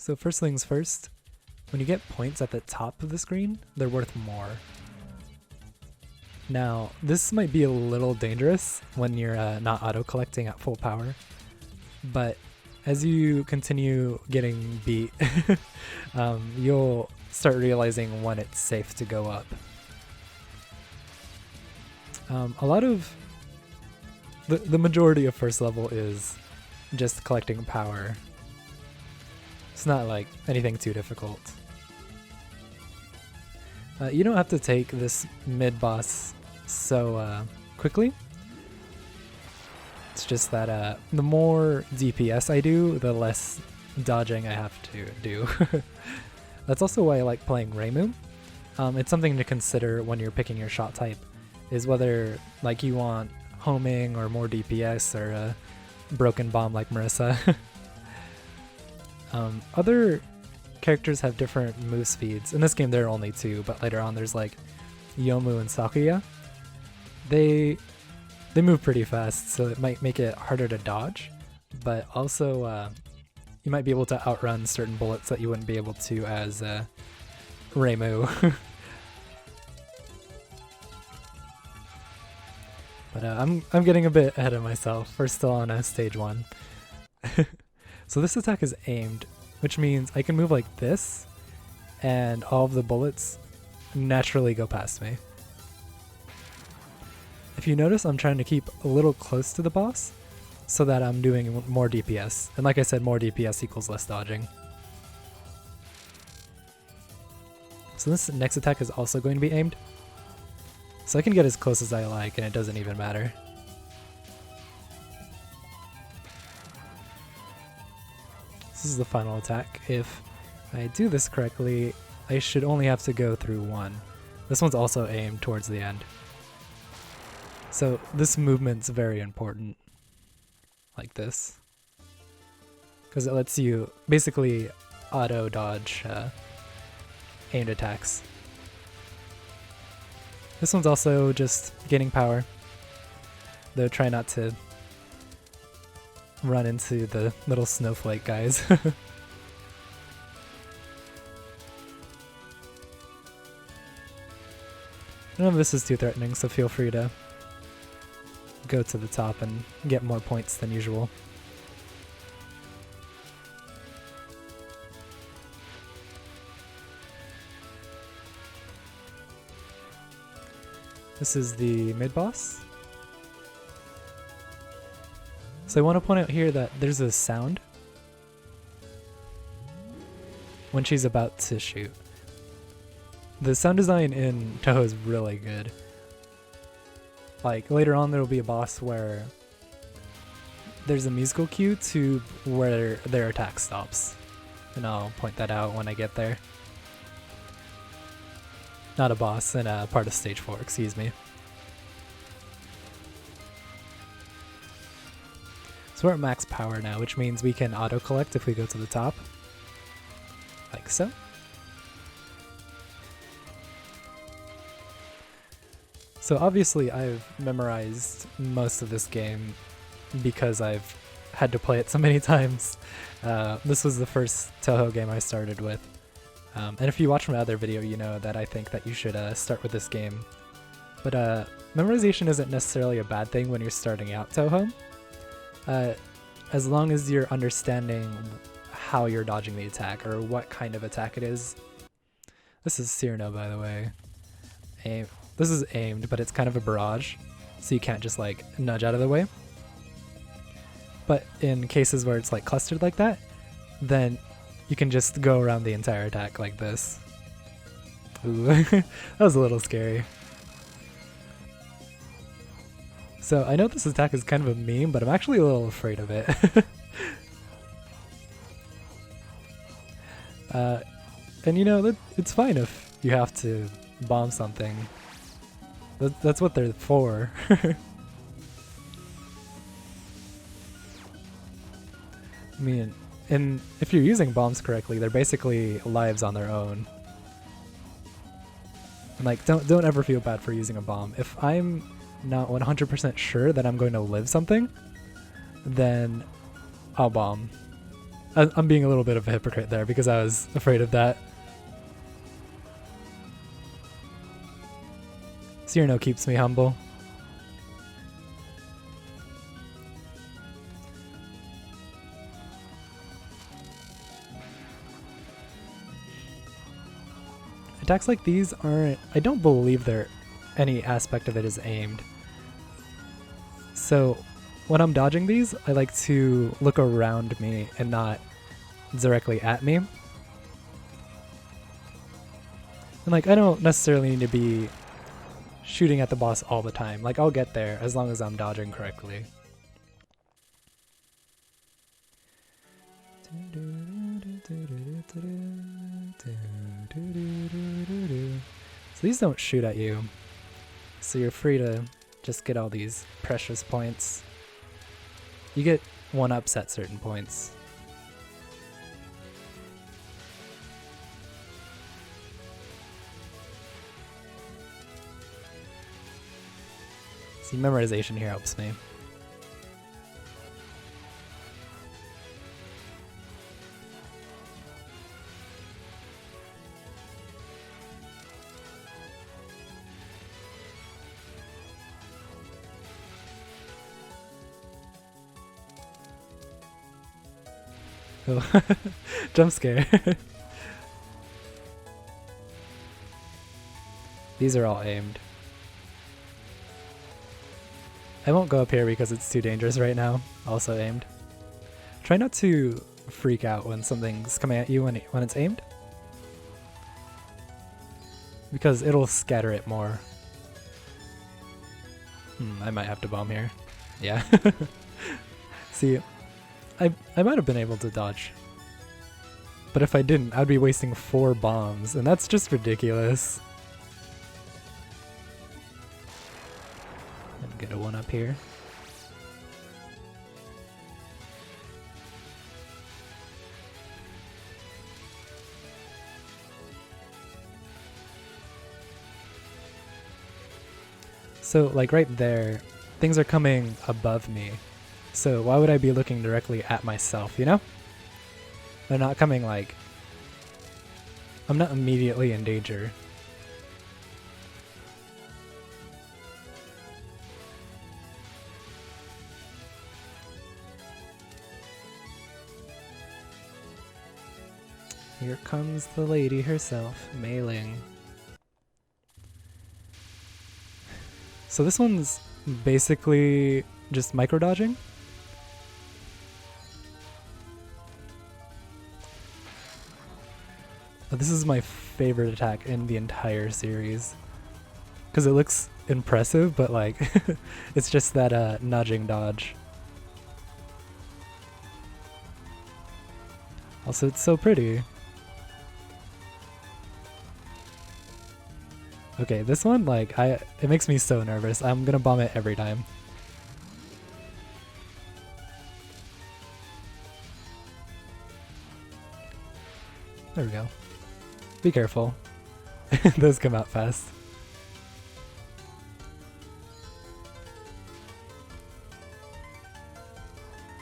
So first things first, when you get points at the top of the screen, they're worth more. Now, this might be a little dangerous when you're not auto-collecting at full power, but as you continue getting beat, you'll start realizing when it's safe to go up. A lot of the majority of first level is just collecting power. It's not like anything too difficult. You don't have to take this mid-boss so quickly. It's just that the more DPS I do, the less dodging I have to do. That's also why I like playing Reimu. It's something to consider when you're picking your shot type, is whether like you want homing or more DPS or a broken bomb like Marissa. Other characters have different move speeds. In this game there are only two, but later on there's like Yomu and Sakuya. They move pretty fast, so it might make it harder to dodge, but also you might be able to outrun certain bullets that you wouldn't be able to as Reimu. But I'm getting a bit ahead of myself. We're still on stage 1. So this attack is aimed, which means I can move like this, and all of the bullets naturally go past me. If you notice, I'm trying to keep a little close to the boss so that I'm doing more DPS. And like I said, more DPS equals less dodging. So this next attack is also going to be aimed. So I can get as close as I like and it doesn't even matter. This is the final attack. If I do this correctly, I should only have to go through one. This one's also aimed towards the end. So this movement's very important, like this, because it lets you basically auto dodge aimed attacks. This one's also just gaining power, though try not to run into the little snowflake guys. None of this is too threatening, so feel free to go to the top and get more points than usual. This is the mid-boss. So I want to point out here that there's a sound when she's about to shoot. The sound design in Touhou is really good. Like, later on there'll be a boss where there's a musical cue to where their attack stops. And I'll point that out when I get there. Not a boss, and a part of stage 4, excuse me. So we're at max power now, which means we can auto-collect if we go to the top. Like so. So obviously I've memorized most of this game because I've had to play it so many times. This was the first Touhou game I started with. And if you watch my other video, you know that I think that you should start with this game. But memorization isn't necessarily a bad thing when you're starting out Touhou. As long as you're understanding how you're dodging the attack or what kind of attack it is. This is Cyrano, by the way. This is aimed, but it's kind of a barrage, so you can't just like nudge out of the way. But in cases where it's like clustered like that, then you can just go around the entire attack like this. Ooh, that was a little scary. So I know this attack is kind of a meme, but I'm actually a little afraid of it. And you know, it's fine if you have to bomb something. That's what they're for. I mean, and if you're using bombs correctly, they're basically lives on their own. And like, don't ever feel bad for using a bomb. If I'm not 100% sure that I'm going to live something, then I'll bomb. I'm being a little bit of a hypocrite there because I was afraid of that. Cyrano keeps me humble. Attacks like these aren't... I don't believe any aspect of it is aimed. So when I'm dodging these, I like to look around me and not directly at me. And like, I don't necessarily need to be shooting at the boss all the time. Like, I'll get there as long as I'm dodging correctly. So these don't shoot at you, so you're free to just get all these precious points. You get 1-ups at certain points. See, memorization here helps me. Oh, jump scare. These are all aimed. I won't go up here because it's too dangerous right now. Also aimed. Try not to freak out when something's coming at you when it's aimed, because it'll scatter it more. I might have to bomb here. Yeah. See, I might have been able to dodge, but if I didn't, I'd be wasting 4 bombs, and that's just ridiculous. And get a 1-up here. So, like right there, things are coming above me. So why would I be looking directly at myself, you know? They're not coming like... I'm not immediately in danger. Here comes the lady herself, Mei-Ling. So this one's basically just micro-dodging. This is my favorite attack in the entire series, because it looks impressive, but like it's just that nudging dodge. Also, it's so pretty. Okay, this one, like, it makes me so nervous. I'm gonna bomb it every time. There we go. Be careful. Those come out fast.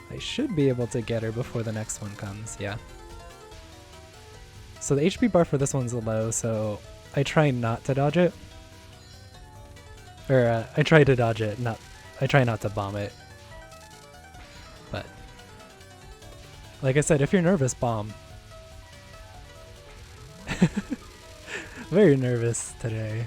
I should be able to get her before the next one comes, yeah. So the HP bar for this one's low, so I try not to dodge it. Or, I try to dodge it, I try not to bomb it. But, like I said, if you're nervous, bomb. Very nervous today.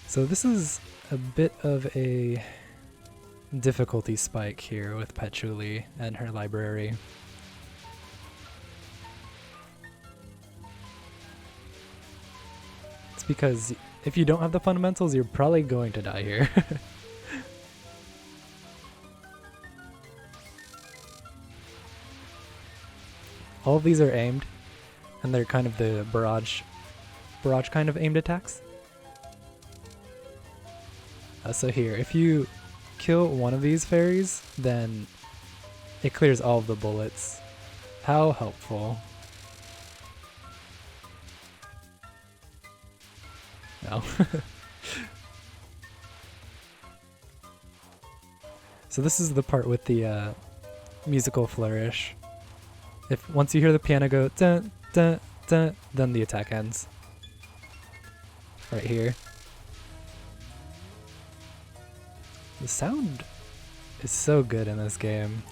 So this is a bit of a difficulty spike here with Patchouli and her library. It's because if you don't have the fundamentals, you're probably going to die here. All of these are aimed, and they're kind of the barrage kind of aimed attacks. So here, if you kill one of these fairies, then it clears all of the bullets. How helpful. No. So this is the part with the musical flourish. If once you hear the piano go dun dun dun, then the attack ends. Right here. The sound is so good in this game.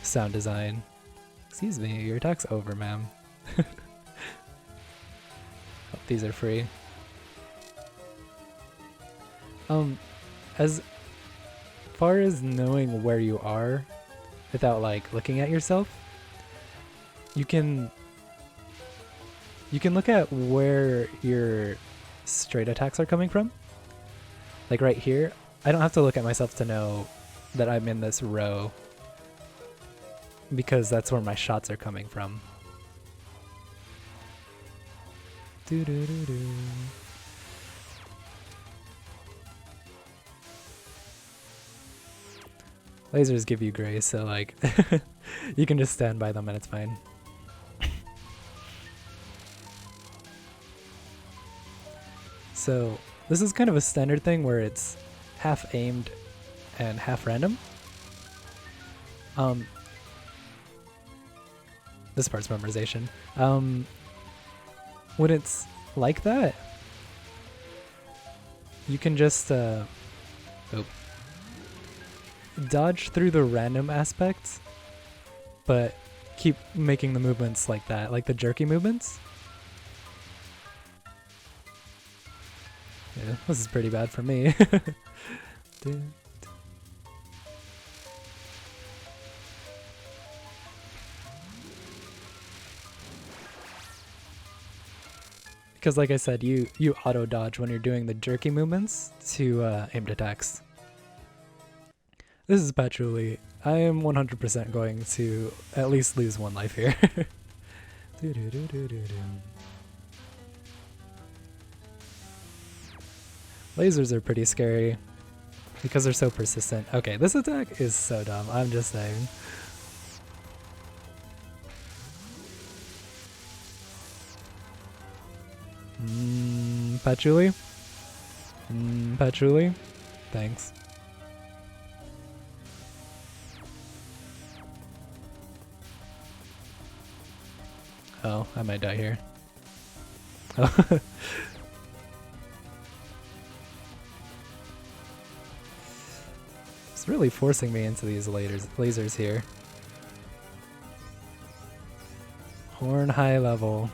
Sound design. Excuse me, your attack's over, ma'am. Oh, these are free. As far as knowing where you are without like looking at yourself, you can look at where your straight attacks are coming from. Like right here, I don't have to look at myself to know that I'm in this row because that's where my shots are coming from. Doo-doo-doo-doo. Lasers give you grace, so like you can just stand by them and it's fine. So this is kind of a standard thing where it's half aimed and half random. This part's memorization. When it's like that, you can just dodge through the random aspects, but keep making the movements like that, like the jerky movements. Yeah, this is pretty bad for me. Because like I said, you auto dodge when you're doing the jerky movements to aimed attacks. This is Patchouli. I am 100% going to at least lose one life here. Lasers are pretty scary because they're so persistent. Okay, this attack is so dumb, I'm just saying. Patchouli? Patchouli? Thanks. Oh, I might die here. Oh. It's really forcing me into these lasers here. Horn high level.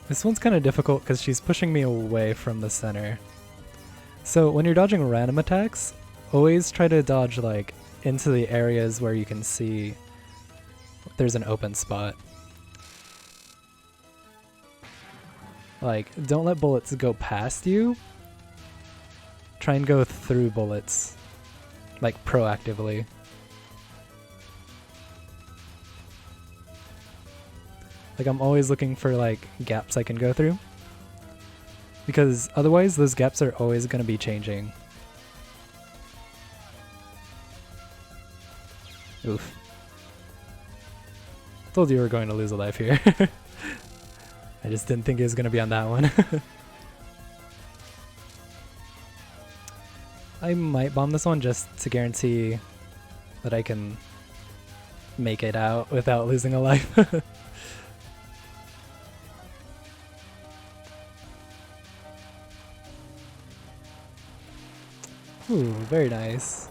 This one's kind of difficult because she's pushing me away from the center. So when you're dodging random attacks, always try to dodge like into the areas where you can see there's an open spot. Like, don't let bullets go past you. Try and go through bullets, like proactively. Like, I'm always looking for like gaps I can go through, because otherwise those gaps are always going to be changing. Oof. Told you we were going to lose a life here. I just didn't think it was going to be on that one. I might bomb this one just to guarantee that I can make it out without losing a life. Ooh, very nice.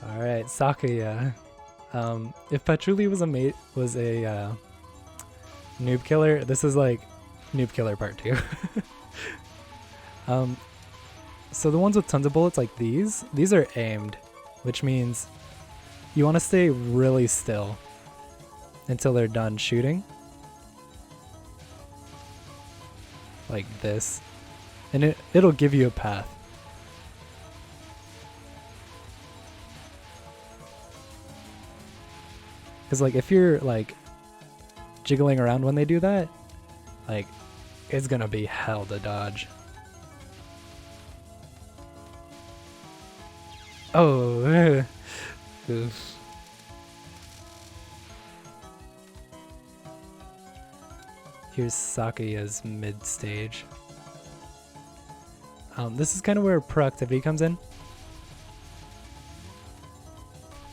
Alright, Sakuya. If Patchouli was a noob killer, this is like noob killer part 2. So the ones with tons of bullets like these are aimed, which means you want to stay really still until they're done shooting. Like this. And it'll give you a path. Because like if you're like jiggling around when they do that, like, it's gonna be hell to dodge. Oh, oof. Here's Sakuya's mid-stage. This is kind of where proactivity comes in.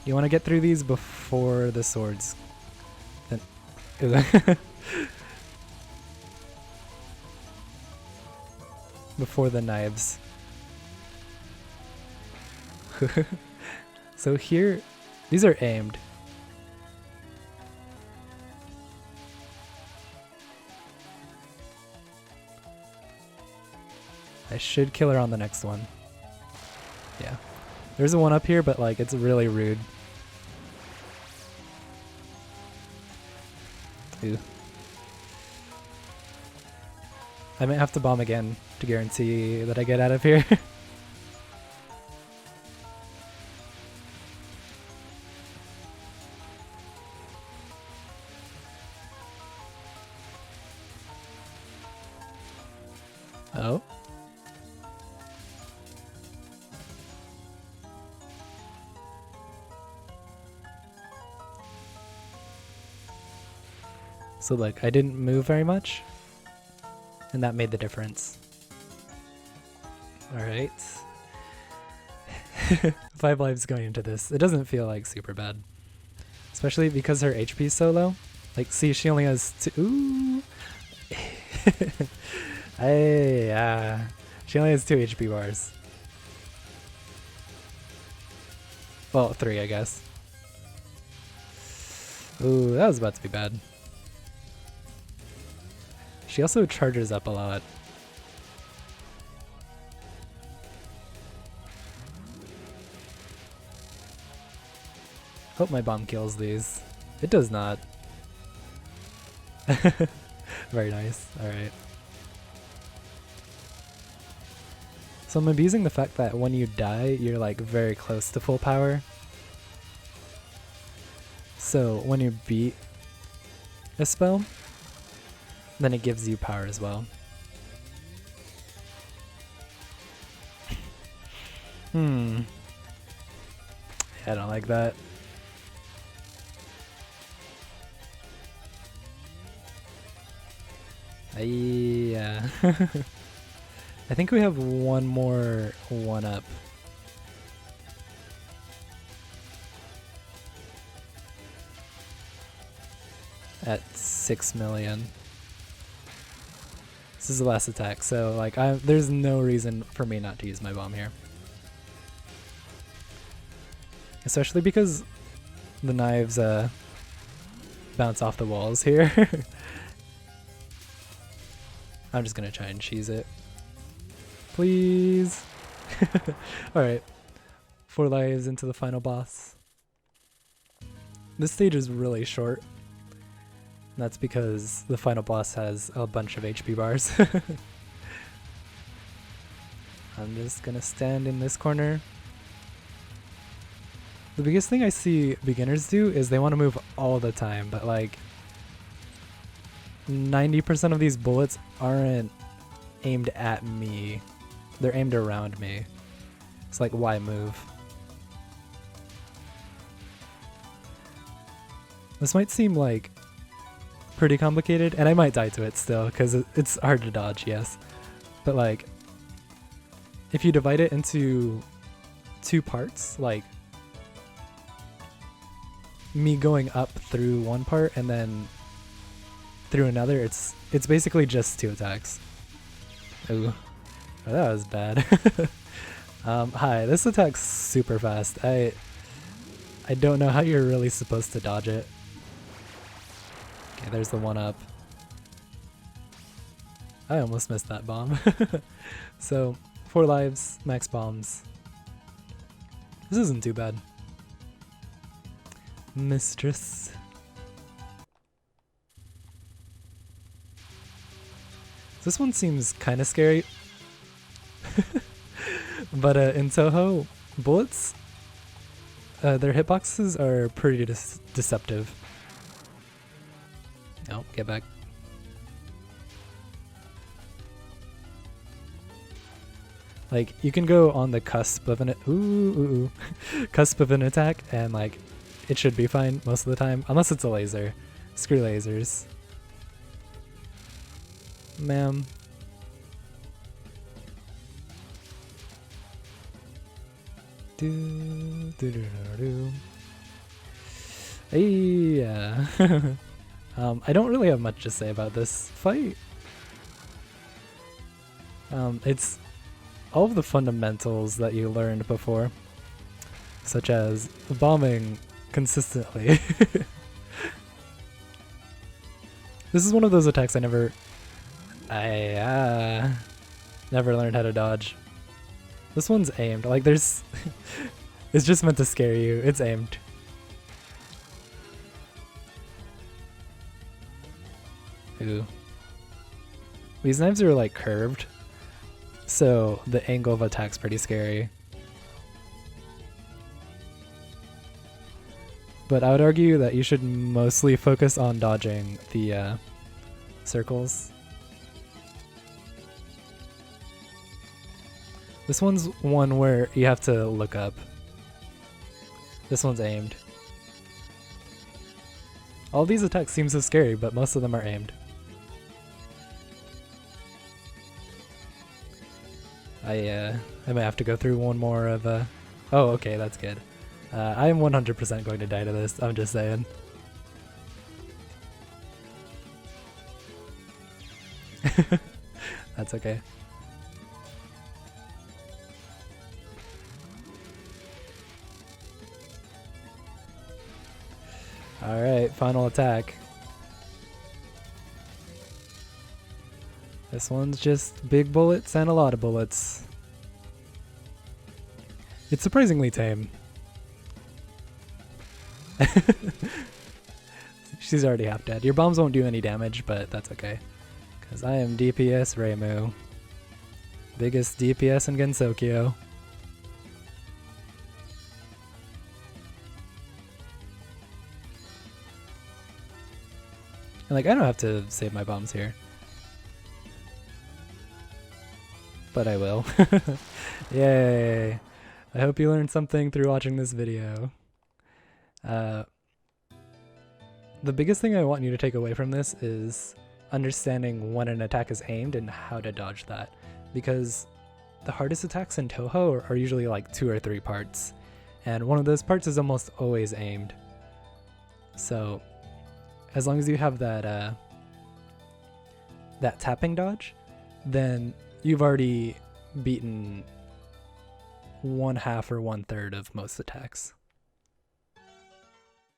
You want to get through these before the swords. Before the knives. So here, these are aimed. I should kill her on the next one. Yeah. There's a one up here, but like it's really rude. Ew. I might have to bomb again to guarantee that I get out of here. Oh. So like I didn't move very much, and that made the difference. Alright. 5 lives going into this. It doesn't feel like super bad. Especially because her HP is so low. Like, see, she only has 2. Ooh! Hey, she only has 2 HP bars. Well, 3, I guess. Ooh, that was about to be bad. She also charges up a lot. Hope my bomb kills these. It does not. Very nice. Alright. So I'm abusing the fact that when you die, you're like very close to full power. So when you beat a spell, then it gives you power as well. I don't like that. Yeah. I think we have one more 1-up. At 6 million. This is the last attack, so like there's no reason for me not to use my bomb here. Especially because the knives bounce off the walls here. I'm just gonna try and cheese it. Please! Alright. 4 lives into the final boss. This stage is really short. That's because the final boss has a bunch of HP bars. I'm just gonna stand in this corner. The biggest thing I see beginners do is they want to move all the time, but like 90% of these bullets aren't aimed at me. They're aimed around me. It's like, why move? This might seem like pretty complicated, and I might die to it still, because it's hard to dodge, yes. But like, if you divide it into 2 parts, like me going up through one part and then through another, it's basically just 2 attacks. Ooh. Oh, that was bad. Hi, this attack's super fast. I don't know how you're really supposed to dodge it. Okay, there's the 1-up. I almost missed that bomb. So, 4 lives, max bombs. This isn't too bad. Mistress. This one seems kind of scary. But in Touhou, bullets, their hitboxes are pretty deceptive. No, get back. Like, you can go on the cusp of an cusp of an attack, and like, it should be fine most of the time, unless it's a laser. Screw lasers. Ma'am. Yeah. I don't really have much to say about this fight. It's all of the fundamentals that you learned before, such as bombing consistently. This is one of those attacks I never learned how to dodge. This one's aimed. Like, there's... it's just meant to scare you. It's aimed. Ooh. These knives are, like, curved, so the angle of attack's pretty scary. But I would argue that you should mostly focus on dodging the circles. This one's one where you have to look up. This one's aimed. All these attacks seem so scary, but most of them are aimed. I might have to go through one more of oh, okay, that's good. I am 100% going to die to this, I'm just saying. That's okay. Alright, final attack. This one's just big bullets and a lot of bullets. It's surprisingly tame. She's already half dead. Your bombs won't do any damage, but that's okay. Because I am DPS Reimu. Biggest DPS in Gensokyo. And like, I don't have to save my bombs here. But I will. Yay! I hope you learned something through watching this video. The biggest thing I want you to take away from this is understanding when an attack is aimed and how to dodge that. Because the hardest attacks in Touhou are usually like 2 or 3 parts. And one of those parts is almost always aimed. So, as long as you have that, that tapping dodge, then you've already beaten 1/2 or 1/3 of most attacks.